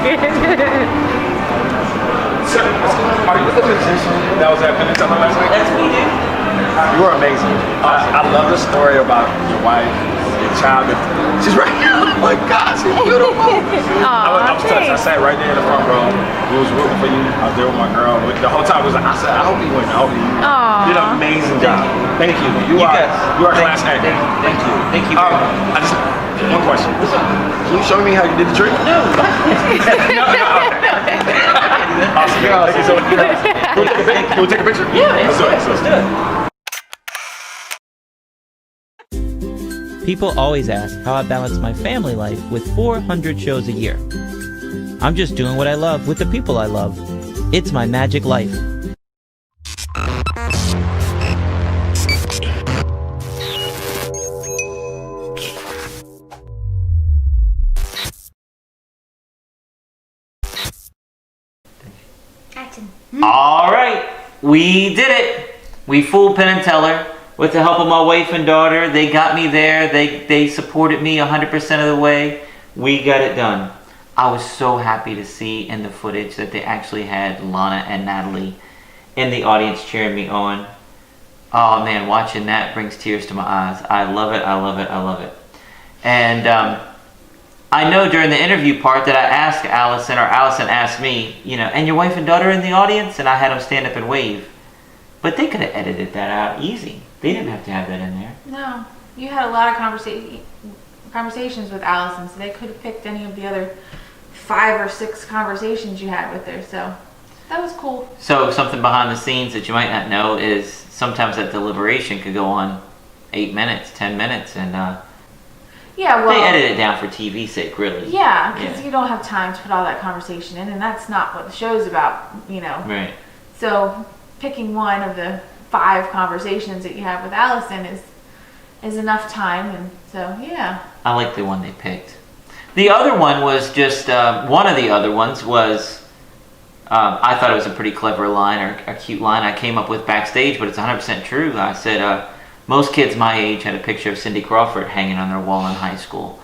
So, are you the musician that was at Penn and Teller last week? That's me, dude. You were amazing. I love the story about your wife, your child. She's right here. Oh my God, she's beautiful. I was touched. I sat right there in the front row. We was rooting for you. I was there with my girl. The whole time I said, I hope you win. I hope you win. You did an amazing job. Thank you. You are class act. Thank you. Thank you very much. I just one question. Can you show me how you did the trick? No. Awesome. Thank you so much. Can we take a picture? Yeah, Let's do it. Let's do it. People always ask how I balance my family life with 400 shows a year. I'm just doing what I love with the people I love. It's my magic life. All right, we did it. We fooled Penn and Teller with the help of my wife and daughter. They got me there. They supported me 100% of the way. We got it done. I was so happy to see in the footage that they actually had Lana and Natalie in the audience cheering me on. Oh man, watching that brings tears to my eyes. I love it, I love it, I love it. And I know during the interview part that I asked Allison, or Allison asked me, and your wife and daughter in the audience? And I had them stand up and wave. But they could have edited that out easy. They didn't have to have that in there. No, you had a lot of conversations with Allison, so they could have picked any of the other 5 or 6 conversations you had with her, so that was cool. So something behind the scenes that you might not know is sometimes that deliberation could go on 8 minutes, 10 minutes, and yeah, well, they edit it down for TV's sake, really. Yeah, because you don't have time to put all that conversation in, and that's not what the show's about, Right. So picking one of the 5 conversations that you have with Allison is enough time, and so yeah. I like the one they picked. The other one was just one of the other ones was I thought it was a pretty clever line or a cute line I came up with backstage, but it's 100% true. I said most kids my age had a picture of Cindy Crawford hanging on their wall in high school.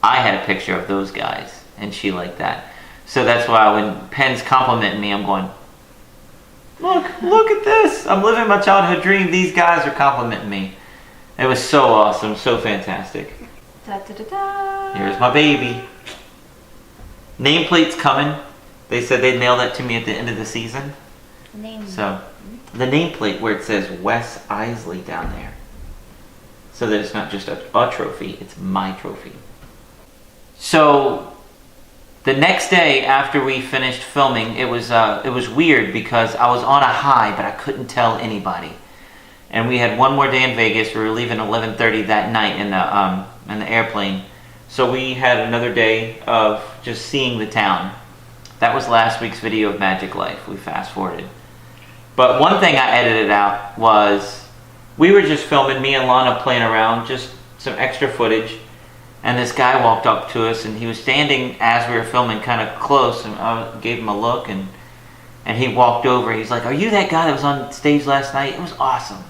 I had a picture of those guys, and she liked that. So that's why when Penn's complimenting me, I'm going, look at this. I'm living my childhood dream. These guys are complimenting me. It was so awesome, so fantastic. Da, da, da, da. Here's my baby. Nameplate's coming. They said they'd mail that to me at the end of the season. So, the nameplate where it says Wes Iseli down there. So that it's not just a trophy, it's my trophy. So, the next day after we finished filming, it was weird because I was on a high, but I couldn't tell anybody. And we had one more day in Vegas. We were leaving 11:30 that night in the airplane. So we had another day of just seeing the town. That was last week's video of Magiclife. We fast forwarded. But one thing I edited out was we were just filming, me and Lana playing around, just some extra footage. And this guy walked up to us, and he was standing as we were filming kind of close, and I gave him a look, and he walked over. He's like, "Are you that guy that was on stage last night? It was awesome."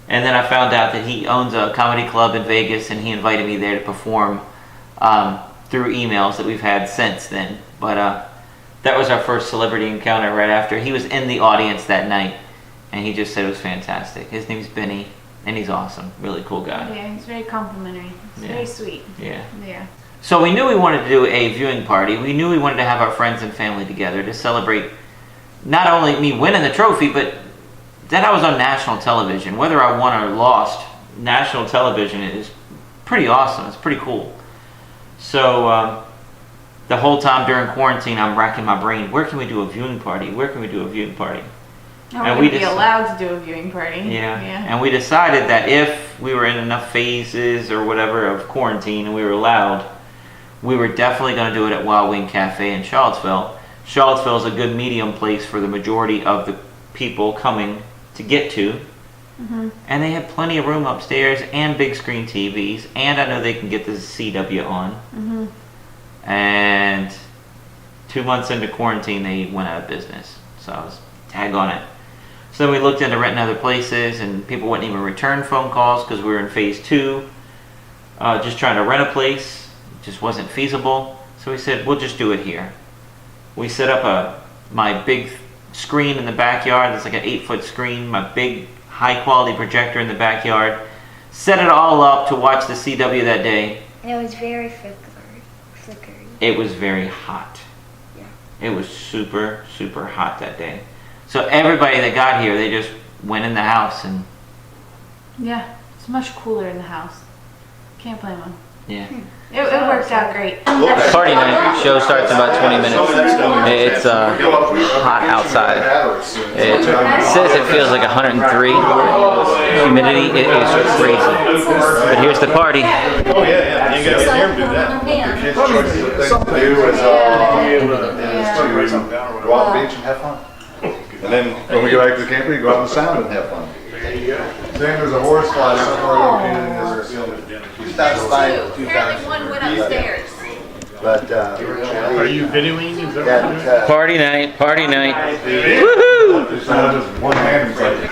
And then I found out that he owns a comedy club in Vegas, and he invited me there to perform through emails that we've had since then. But that was our first celebrity encounter right after. He was in the audience that night, and he just said it was fantastic. His name's Benny, and he's awesome. Really cool guy. Yeah, he's very complimentary. He's very sweet. Yeah. Yeah. So we knew we wanted to do a viewing party. We knew we wanted to have our friends and family together to celebrate not only me winning the trophy, but that I was on national television. Whether I won or lost, national television is pretty awesome. It's pretty cool. So the whole time during quarantine, I'm racking my brain. Where can we do a viewing party? Where can we do a viewing party? And we'd be allowed to do a viewing party. Yeah. And we decided that if we were in enough phases or whatever of quarantine and we were allowed, we were definitely going to do it at Wild Wing Cafe in Charlottesville. Charlottesville is a good medium place for the majority of the people coming to get to. Mm-hmm. And they have plenty of room upstairs and big screen TVs, and I know they can get the CW on. Mm-hmm. And 2 months into quarantine, they went out of business. So I was tag on it. So then we looked into renting other places, and people wouldn't even return phone calls because we were in phase 2. Just trying to rent a place. It just wasn't feasible. So we said, we'll just do it here. We set up my big screen in the backyard. It's like an 8-foot screen. My big high-quality projector in the backyard. Set it all up to watch the CW that day. And it was very flickery. It was very hot. Yeah. It was super, super hot that day. So everybody that got here, they just went in the house and... Yeah, it's much cooler in the house. Can't blame them. Yeah. It worked out great. Party night. Show starts in about 20 minutes. It's hot outside. It says it feels like 103. Humidity, it is crazy. But here's the party. Oh yeah. You guys here do that. Something to do is go out on the beach and have fun. And then when we go back to the camper, you go out in the sound and have fun. Then there's a horse fly somewhere located in this facility. 2005, 2000. Went upstairs. But Are you videoing? Is that what you're doing? Party night. Party night. just one hand inside.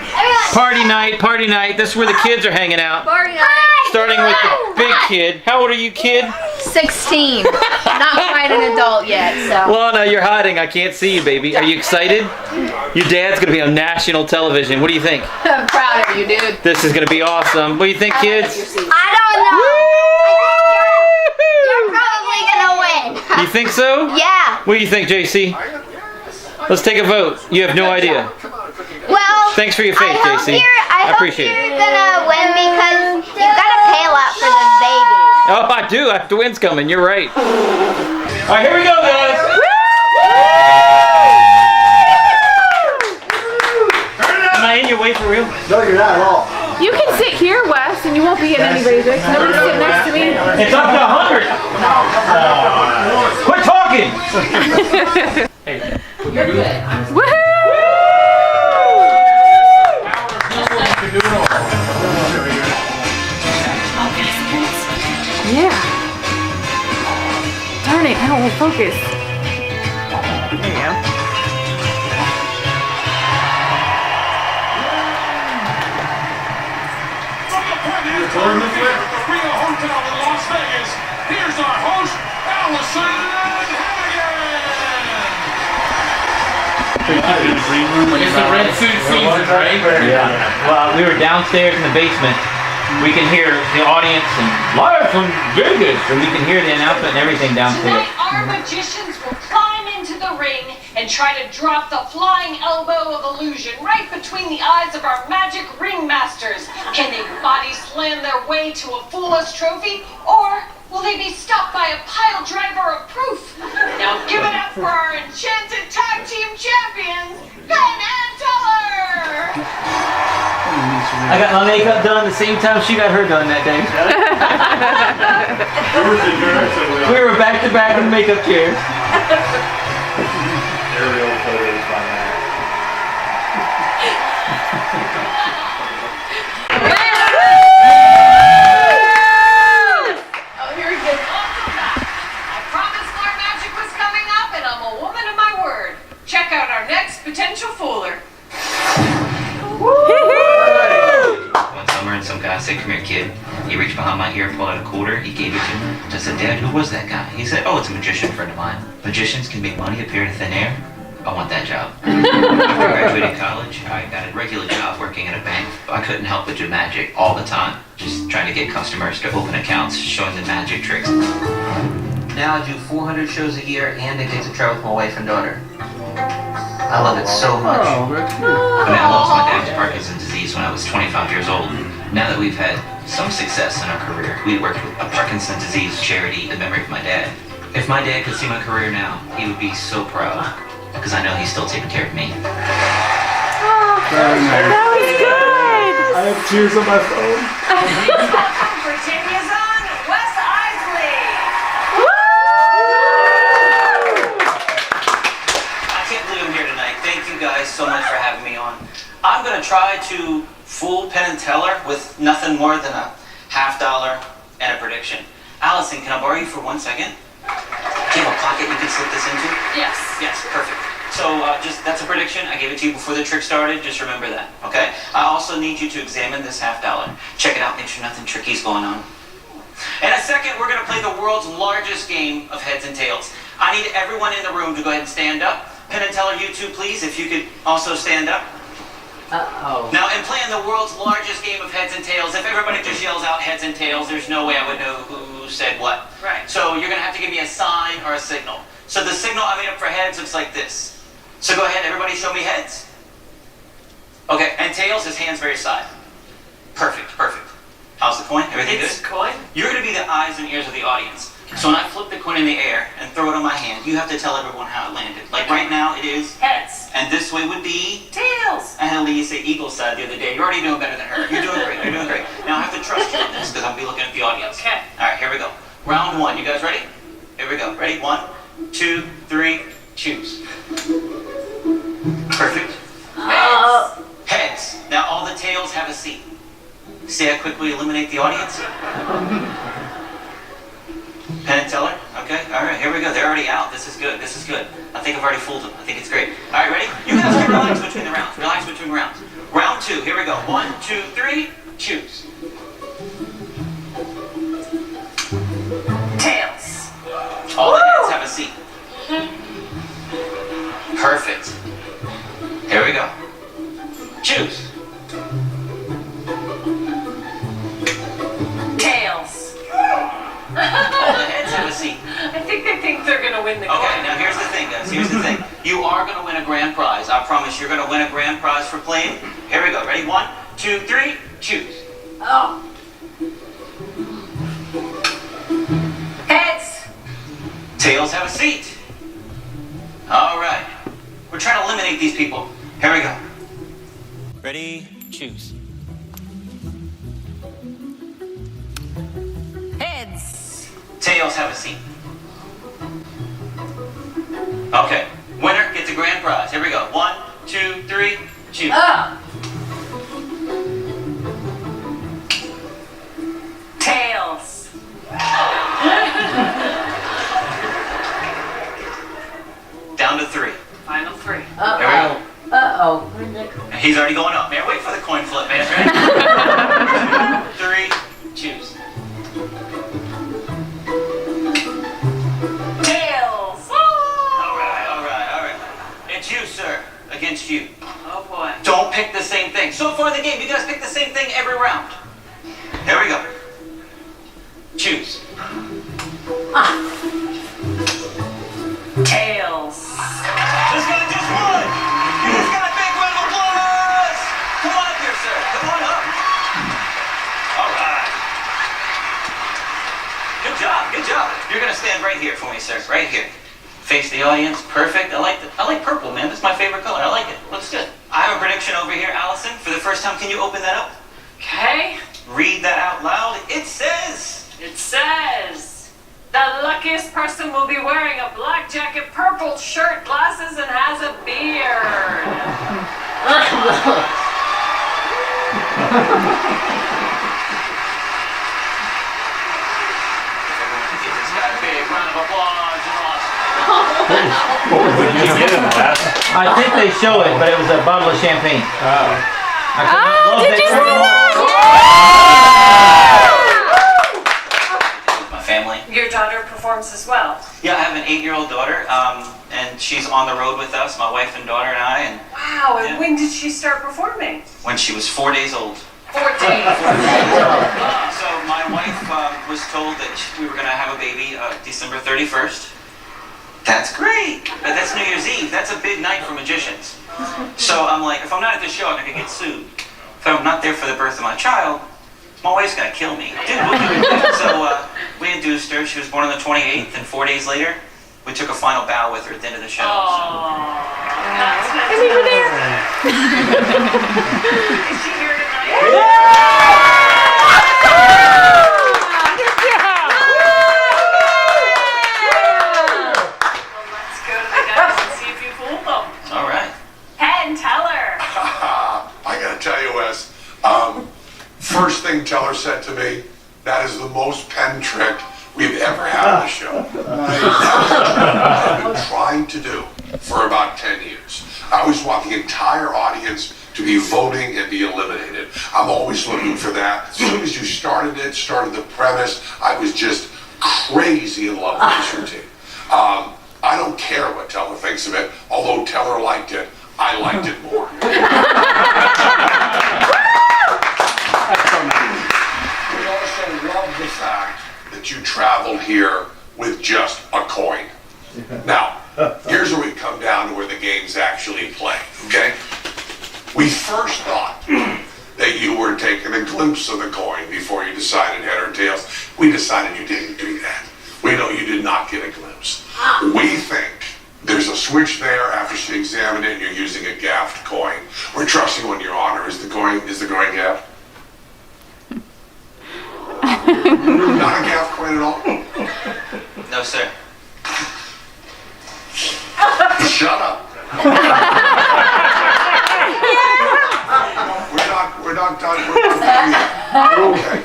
Party night. This is where the kids are hanging out. Party night. Starting with the big kid. How old are you, kid? 16. Not quite an adult yet, so. Well, no, you're hiding. I can't see you, baby. Are you excited? Your dad's going to be on national television. What do you think? I'm proud of you, dude. This is going to be awesome. What do you think, kids? I don't know. You're probably gonna win. You think so? Yeah. What do you think, JC? Let's take a vote. You have no idea. Well. Thanks for your faith, JC. I appreciate hope it. you're gonna win because you gotta pay a lot for the babies. Oh, I do. After wind's coming. You're right. All right, here we go, guys. Am I in your way for real? No, you're not at all. You can sit here, Wes, and you won't be getting any raises. Nobody's sitting next to me. It's up to 100. Quit talking. Woohoo! Yeah. Darn it, I don't want to focus. There you go. From the Rio Hotel in Las Vegas, here's our host, Allison Hannigan. It's the red suit season, right? Yeah. Well, we were downstairs in the basement. We can hear the audience and live from Vegas, and we can hear the announcement and everything downstairs. Tonight, our magicians will climb into the ring and try to drop the flying elbow of illusion right between the eyes of our magic ring masters. Can they body slam their way to a fool's trophy, or will they be stopped by a pile driver of proof? Now give it up for our enchanted tag team champions, Penn and Teller! I got my makeup done the same time she got her done that day. We were back to back in the makeup chairs. Aerial photos by Oh, here he goes. Welcome back. I promised more magic was coming up, and I'm a woman of my word. Check out our next potential fooler. One summer, and some guy said, "Come here, kid." He reached behind my ear, pulled out a quarter. He gave it to me. I said, "Dad, who was that guy?" He said, "Oh, it's a magician friend of mine. Magicians can make money appear in thin air. I want that job." After I graduated college, I got a regular job working at a bank. I couldn't help but do magic all the time, just trying to get customers to open accounts, showing them magic tricks. Now I do 400 shows a year, and I get to travel with my wife and daughter. I love it so much. I mean, I lost my dad's Parkinson's disease when I was 25 years old. Now that we've had some success in our career, we worked with a Parkinson's disease charity in memory of my dad. If my dad could see my career now, he would be so proud, because I know he's still taking care of me. That was good. I have tears on my phone. Welcome, Virginia's own Wes Iseli. I can't believe I'm here tonight. Thank you guys so much for having me on. I'm going to try to fool Penn and Teller with nothing more than a $50 and a prediction. Allison, can I borrow you for 1 second? Do you have a pocket you can slip this into? Yes. Yes, perfect. So that's a prediction. I gave it to you before the trick started. Just remember that, okay? I also need you to examine this $50. Check it out. Make sure nothing tricky's going on. In a second, we're going to play the world's largest game of heads and tails. I need everyone in the room to go ahead and stand up. Penn and Teller, you two, please, if you could also stand up. Uh-oh. Now, in playing the world's largest game of heads and tails, if everybody just yells out heads and tails, there's no way I would know who said what. Right. So you're going to have to give me a sign or a signal. So the signal I made up for heads looks like this. So go ahead, everybody show me heads. Okay, and tails is hands by your side. Perfect, perfect. How's the coin? Everything It's good? coin. You're going to be the eyes and ears of the audience. So when I flip the coin in the air and throw it on my hand, you have to tell everyone how it landed. Like right now, it is Heads. and this way would be Tails. I had Lee say eagle side the other day. You're already doing better than her. You're doing great. You're doing great. Now I have to trust you on this because I'll be looking at the audience. Okay. All right, here we go. Round one. You guys ready? Here we go. Ready? 1, 2, 3, choose. Perfect. Heads. Now all the tails have a seat. See how quick we eliminate the audience? Penn and Teller? Okay, all right, here we go. They're already out. This is good. This is good. I think I've already fooled them. I think it's great. All right, ready? You guys can relax between the rounds. Relax between rounds. Round 2. Here we go. 1, 2, 3. Choose. Tails. All the heads have a seat. Perfect. Here we go. Choose. Tails. All the heads have a seat. I think they think they're gonna win the coin. Okay, now here's the thing, guys. Here's the thing. You are going to win a grand prize. I promise you're going to win a grand prize for playing. Here we go. Ready? 1, 2, 3. Choose. Oh. Heads. Tails have a seat. All right. We're trying to eliminate these people. Here we go. Ready? Choose. Heads. Tails have a seat. Okay. Winner gets a grand prize. Here we go. 1, 2, 3. Choose. Tails. Down to 3. Final 3. Here we go. Uh-oh. He's already going up, man. Wait for the coin flip, man. Ready? 2, 3. Choose. Tails. All right. It's you, sir, against you. Oh boy. Don't pick the same thing. So far in the game, you guys pick the same thing every round. Here we go. Choose. Tails. This guy just won! You just got a big round of applause! Come on up here, sir. Come on up. All right. Good job. Good job. You're gonna stand right here for me, sir. Right here. Face the audience. Perfect. I like purple, man. That's my favorite color. I like it. Looks good. I have a prediction over here, Allison. For the first time, can you open that up? Okay. Read that out loud. It says. It says, the luckiest person will be wearing a black jacket, purple shirt, glasses, and has a beard. Give this guy a big round of applause and awesome. I think they show it, but it was a bottle of champagne. Did you see that? My family. Your daughter performs as well. Yeah, I have an 8-year-old daughter, and she's on the road with us, my wife and daughter and I, and Wow, and Yeah. when did she start performing? when she was 4 days old. 14. So my wife was told that we were going to have a baby December 31st. That's great, but that's New Year's Eve. That's a big night for magicians. So I'm like, if I'm not at the show, I'm going to get sued. If I'm not there for the birth of my child, my wife's going to kill me. Dude, what do we do? So we induced her. She was born on the 28th, and 4 days later, we took a final bow with her at the end of the show. That's Is he over there? Is she here tonight? Well, let's go to the guys and see if you fooled them. All right. Penn Teller. I gotta tell you, Wes, first thing Teller said to me, that is the most Penn trick we've ever had on the show. I've been trying to do for about 10 years. I always want the entire audience to be voting and be eliminated. I'm always looking for that. As soon as you started the premise, I was just crazy in love with this routine. I don't care what Teller thinks of it, although Teller liked it, I liked it more. We also love the fact that you traveled here with just a coin. Now, here's where we come down to where the games actually play, okay? We first thought that you were taking a glimpse of the coin before you decided head or tails. We decided you didn't do that. We know you did not get a glimpse. We think there's a switch there after she examined it and you're using a gaffed coin. We're trusting on your honor. Is the coin gaffed? Not a gaffed coin at all? No, sir. Shut up. We're not done. We're not done yet. Okay.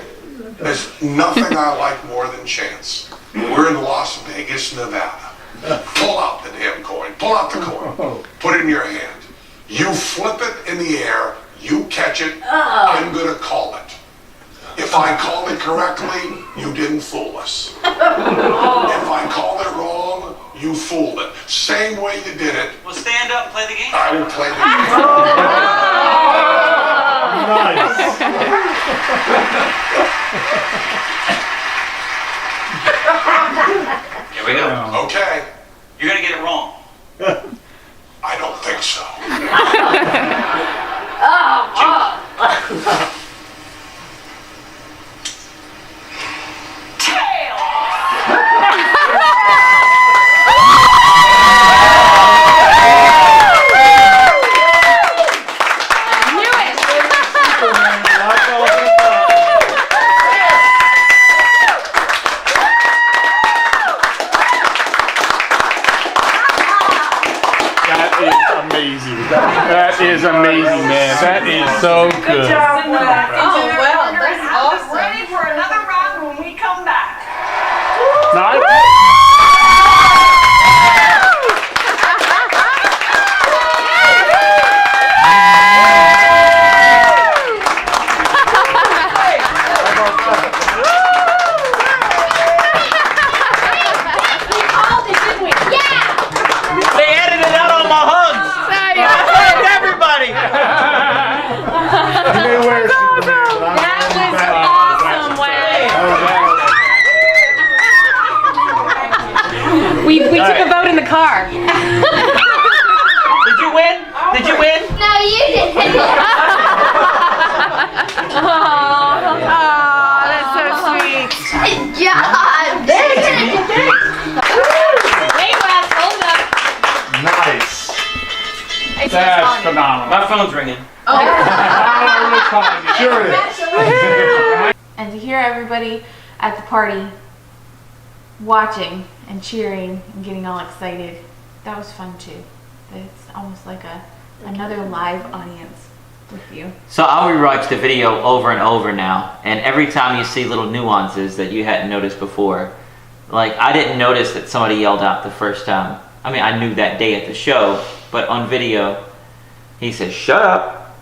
There's nothing I like more than chance. We're in Las Vegas, Nevada. Pull out the damn coin. Pull out the coin. Put it in your hand. You flip it in the air. You catch it. I'm going to call it. If I call it correctly, you didn't fool us. If I call it wrong, you fooled it. Same way you did it. Well, stand up and play the game. I will play the Nice. Here we go. Okay. You're gonna get it wrong. I don't think so. That is amazing, man. That is so good. Good job, Wes. Oh, well, that's awesome. Ready for another round when we come back. Nice. They edited out all my hugs. I hugged everybody. We took a vote in the car. Did you win? Did you win? No, you didn't. That's so sweet. Good job. Hey, Wes, hold up. Nice. That's phenomenal. My phone's ringing. Sure it is. And to hear everybody at the party watching and cheering and getting all excited, that was fun too. It's almost like another live audience with you. So I'll rewatch the video over and over now, and every time you see little nuances that you hadn't noticed before, like I didn't notice that somebody yelled out the first time. I mean, I knew that day at the show, but on video, he says, "Shut up,"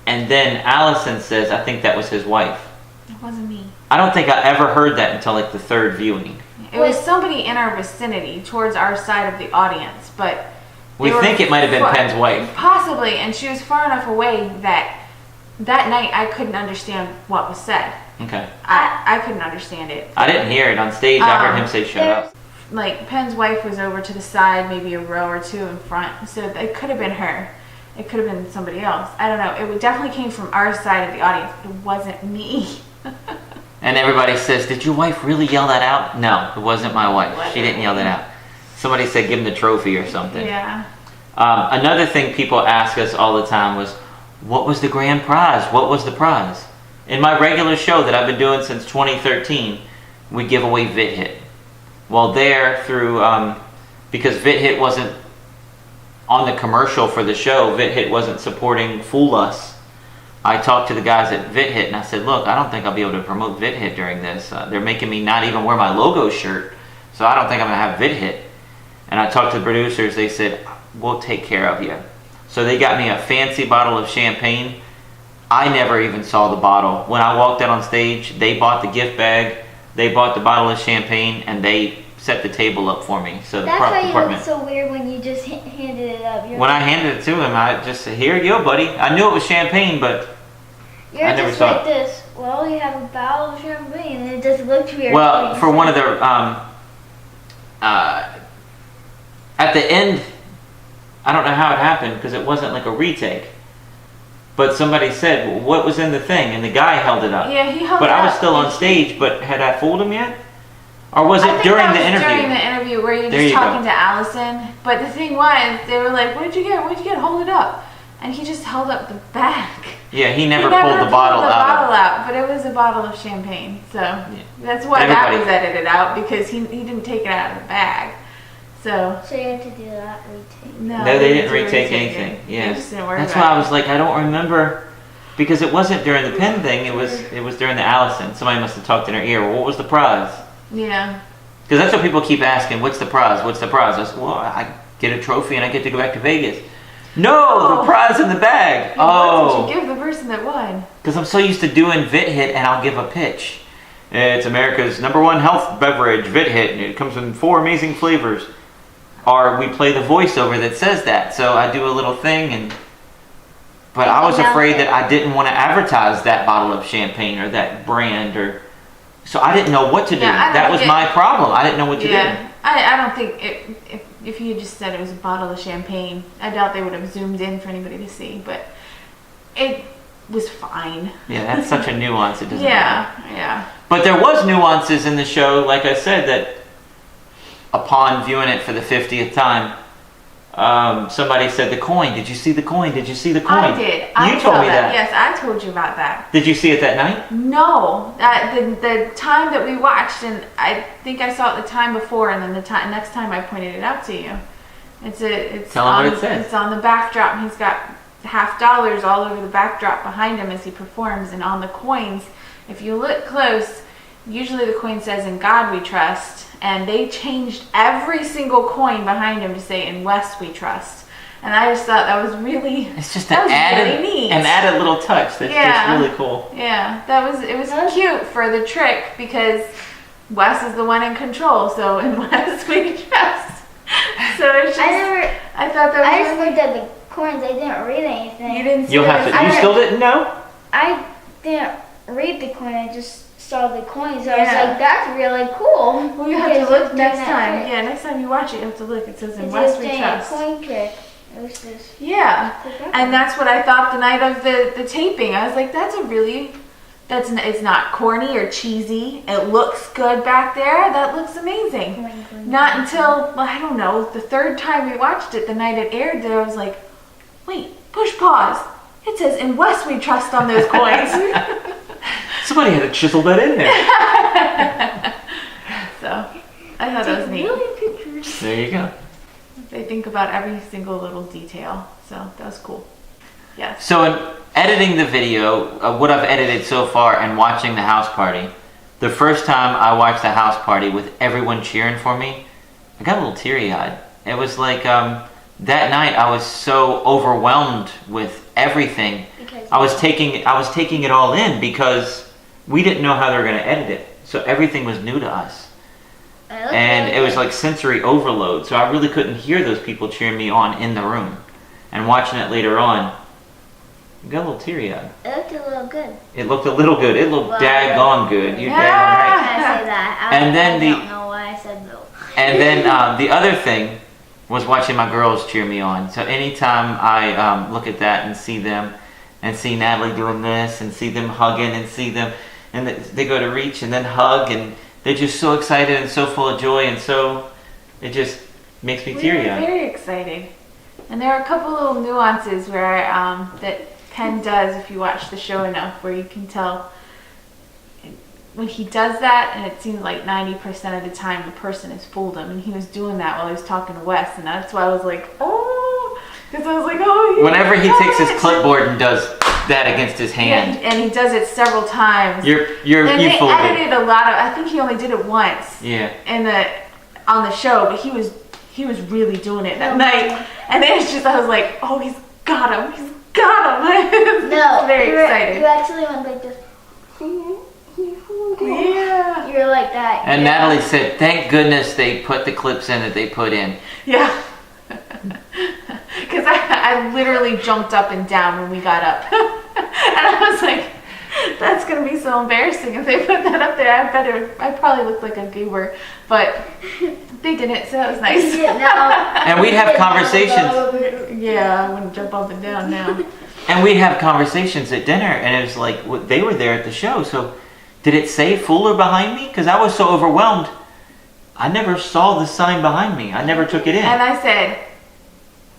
and then Allison says, I think that was his wife. It wasn't me. I don't think I ever heard that until like the third viewing. It was somebody in our vicinity towards our side of the audience, but We think it might have been Penn's wife. Possibly, and she was far enough away that night I couldn't understand what was said. Okay. I couldn't understand it. I didn't hear it on stage. I heard him say, "Shut up." Like Penn's wife was over to the side, maybe a row or two in front, so it could have been her. It could have been somebody else. I don't know. It definitely came from our side of the audience, but it wasn't me. And everybody says, "Did your wife really yell that out?" No, it wasn't my wife. She didn't yell that out. Somebody said, "Give him the trophy" or something. Yeah. Another thing people ask us all the time was, what was the grand prize? What was the prize? In my regular show that I've been doing since 2013, we give away VitHit. Well, there through, because VitHit wasn't on the commercial for the show, VitHit wasn't supporting Fool Us. I talked to the guys at VitHit and I said, look, I don't think I'll be able to promote VitHit during this. They're making me not even wear my logo shirt, so I don't think I'm going to have VitHit. And I talked to the producers, they said, we'll take care of you. So they got me a fancy bottle of champagne. I never even saw the bottle. When I walked out on stage, they bought the gift bag, they bought the bottle of champagne, and they set the table up for me. So the That's prop why you department. looked so weird when you just handed it up. When I handed it to him, I just said, "Here you go, buddy." I knew it was champagne, but You're I never just saw like it. this. Well, you have a bottle of champagne, and it just looked weird. Well, for one of the at the end, I don't know how it happened because it wasn't like a retake. But somebody said, well, "What was in the thing?" And the guy held it up. Yeah, he held But it I was up. still on stage. But had I fooled him yet? Or was I it think during that the was interview? During the interview where you're There just you go. talking to Allison. But the thing was, they were like, "What'd you get? What'd you get? Hold it up." And he just held up the bag. Yeah, he never pulled the bottle out. But it was a bottle of champagne. So that's why that was edited out, because he didn't take it out of the bag. So you have to do that retake. no, No, they didn't do retake it. anything. They Yeah, just didn't worry that's about why I it. was like, I don't remember, because it wasn't during the Penn thing. It was during the Allison. Somebody must have talked in her ear. Well, what was the prize? Yeah. Because that's what people keep asking. What's the prize? What's the prize? I said, well, I get a trophy and I get to go back to Vegas. No, the prize in the bag. What did you give the person that won? Because I'm so used to doing Vit Hit, and I'll give a pitch. It's America's #1 health beverage, Vit Hit, and it comes in 4 amazing flavors. Or we play the voiceover that says that. So I do a little thing, but I was afraid that I didn't want to advertise that bottle of champagne or that brand, so I didn't know what to do. That was my problem. I didn't know what to do. I don't think if you just said it was a bottle of champagne, I doubt they would have zoomed in for anybody to see, but it was fine. Yeah, that's such a nuance. It doesn't matter. Yeah. But there was nuances in the show, like I said, that upon viewing it for the 50th time, somebody said the coin. Did you see the coin? Did you see the coin? I did. You told me that. Yes, I told you about that. Did you see it that night? No, the time that we watched, and I think I saw it the time before, and then the next time I pointed it out to you. It's Tell him what it says. It's on the backdrop, and he's got $50 all over the backdrop behind him as he performs, and on the coins, if you look close, usually the coin says "In God We Trust," and they changed every single coin behind him to say "In Wes We Trust." And I just thought that was really, it's just really neat. an added little touch that's just really cool. Yeah, it was cute for the trick, because Wes is the one in control, so "In Wes We Trust." So it's just, I thought that was I just looked at the coins. I didn't read anything. You didn't see You'll have to. You still didn't know? I didn't read the coin. I just saw the coins. So I was like, that's really cool. Well, you have to look next time. Yeah, next time you watch it, you have to look. It says "In Wes We Trust." Coin trick. It was just and that's what I thought the night of the taping. I was like, it's not corny or cheesy. It looks good back there. That looks amazing. Not until, I don't know, the third time we watched it, the night it aired there, I was like, wait, push pause. It says "In Wes We Trust" on those coins. Somebody had to chisel that in there. So, I thought that was neat. There you go. They think about every single little detail. So, that was cool. Yes. So in editing the video, what I've edited so far and watching the house party, the first time I watched the house party with everyone cheering for me, I got a little teary-eyed. It was like that night I was so overwhelmed with everything. I was taking it all in because we didn't know how they were going to edit it. So everything was new to us. And it was like sensory overload. So I really couldn't hear those people cheering me on in the room. And watching it later on, you got a little teary-eyed. It looked a little good. It looked a little good. It looked daggone good. You're daggone I right. say that. And then I don't know why I said no. And then the other thing was watching my girls cheer me on. So anytime I look at that and see them, and see Natalie doing this, and see them hugging, and see them, and they go to reach and then hug, and they're just so excited and so full of joy, and so it just makes me teary-eyed. We were very excited. And there are a couple little nuances where that Penn does, if you watch the show enough, where you can tell when he does that, and it seems like 90% of the time the person has fooled him, and he was doing that while he was talking to Wes, and that's why I was like, oh, because I was like, oh. Whenever he takes his clipboard and does that against his hand, and he does it several times. You they fooled it. edited a lot of. I think he only did it once. Yeah. On the show, but he was really doing it that night, and then it's just I was like, oh, he's got him. No, very excited. You actually went like this. Yeah. You're like that. And yeah. Natalie said, thank goodness they put the clips in that they put in. Yeah. Because I literally jumped up and down when we got up. And I was like, that's going to be so embarrassing if they put that up there. I probably looked like a goober. But they didn't, so that was nice. And we'd have conversations. Yeah, I wouldn't jump up and down now. And we'd have conversations at dinner, and it was like, they were there at the show, so did it say Fuller behind me? Because I was so overwhelmed. I never saw the sign behind me. I never took it in. And I said,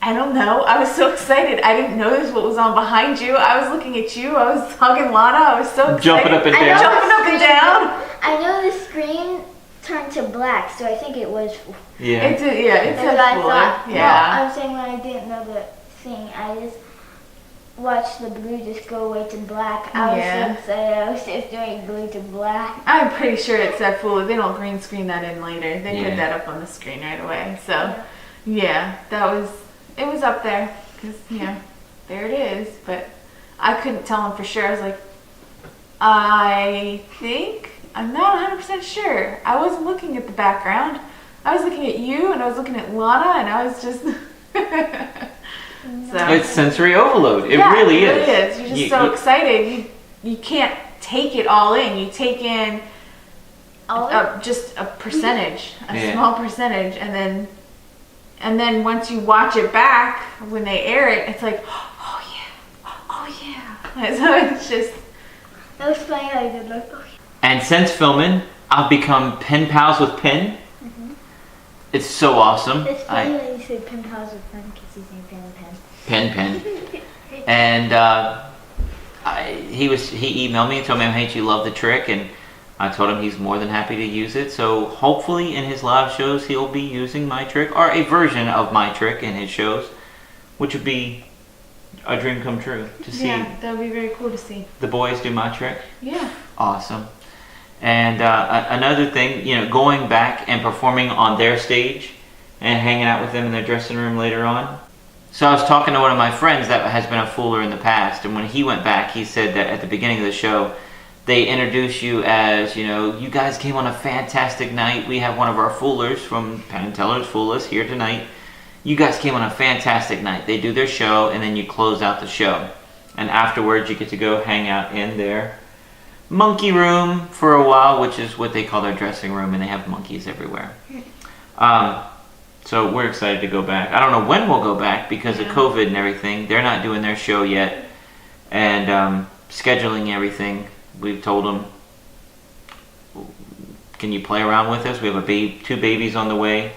I don't know. I was so excited. I didn't notice what was on behind you. I was looking at you. I was hugging Lana. I was so excited. Jumping up and down. Jumping up and down. I know the screen turned to black, so I think it was. Yeah. It said I Fuller. thought, Yeah. No, I'm saying when I didn't know the thing, I just watched the blue just go away to black. I was so excited. I was just doing blue to black. I'm pretty sure it said Fuller. They don't green screen that in later. They put that up on the screen right away. So, it was up there because, there it is. But I couldn't tell them for sure. I was like, I'm not 100% sure. I wasn't looking at the background. I was looking at you and I was looking at Lana and I was just... So. It's sensory overload. It really is. It really is. You're just so excited. You can't take it all in. You take in just a percentage, a small percentage, and then once you watch it back when they air it, it's like, oh yeah. So it's just. That was funny how you did look. Oh, yeah. And since filming, I've become pen pals with Penn. Mm-hmm. It's so awesome. It's funny when you say pen pals with Penn because he's named Penn. Penn. And he emailed me and told me how much he loved the trick, and I told him he's more than happy to use it. So hopefully in his live shows he'll be using my trick, or a version of my trick in his shows, which would be a dream come true to see. Yeah, that would be very cool to see. The boys do my trick. Yeah. Awesome. And another thing, going back and performing on their stage and hanging out with them in their dressing room later on. So I was talking to one of my friends that has been a Fooler in the past, and when he went back, he said that at the beginning of the show, they introduce you as, you guys came on a fantastic night. We have one of our Foolers from Penn and Teller's Foolers here tonight. You guys came on a fantastic night. They do their show, and then you close out the show. And afterwards, you get to go hang out in their monkey room for a while, which is what they call their dressing room, and they have monkeys everywhere. So we're excited to go back. I don't know when we'll go back because of COVID and everything. They're not doing their show yet. And scheduling everything, we've told them, can you play around with us? We have two babies on the way.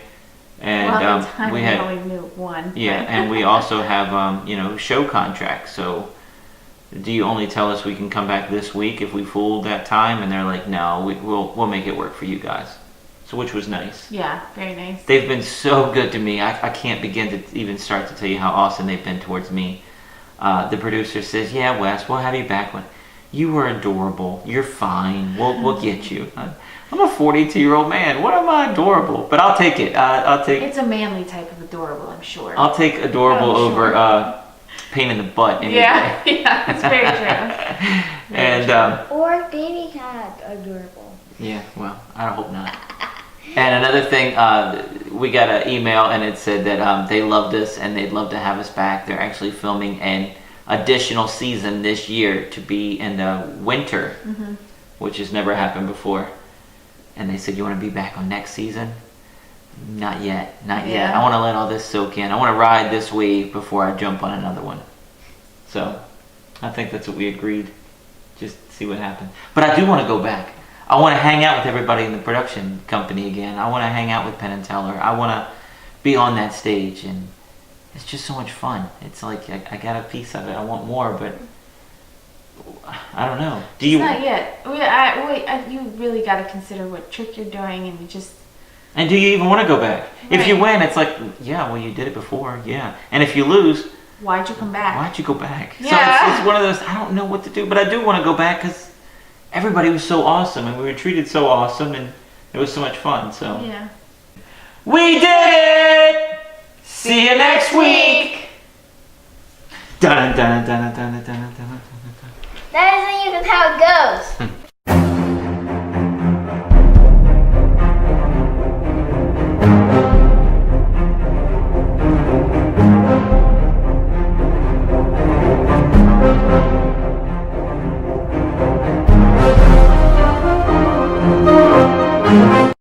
And we only knew one. Yeah, and we also have show contracts. So do you only tell us we can come back this week if we fooled that time? And they're like, no, we'll make it work for you guys. So which was nice. Yeah, very nice. They've been so good to me. I can't begin to even start to tell you how awesome they've been towards me. The producer says, yeah, Wes, we'll have you back when you were adorable. You're fine. We'll get you. I'm a 42-year-old man. What am I adorable? But I'll take it. I'll take. It's a manly type of adorable, I'm sure. I'll take adorable over pain in the butt. Anyway. Yeah, it's very true. And or baby cat adorable. Yeah, well, I hope not. And another thing, we got an email and it said that they loved us and they'd love to have us back. They're actually filming an additional season this year to be in the winter, which has never happened before. And they said, you want to be back on next season? Not yet. I want to let all this soak in. I want to ride this wave before I jump on another one. So I think that's what we agreed. Just see what happens. But I do want to go back. I want to hang out with everybody in the production company again. I want to hang out with Penn and Teller. I want to be on that stage, and it's just so much fun. It's like I got a piece of it. I want more, but I don't know. Do you? Not yet. You really got to consider what trick you're doing, and you just. And do you even want to go back? Right. If you win, it's like, yeah, well, you did it before, yeah. And if you lose, why'd you come back? Why'd you go back? Yeah. So it's one of those. I don't know what to do, but I do want to go back because everybody was so awesome, and we were treated so awesome, and it was so much fun. So yeah, we did it. See you next week. Dun dun dun dun dun dun dun dun. That isn't even how it goes.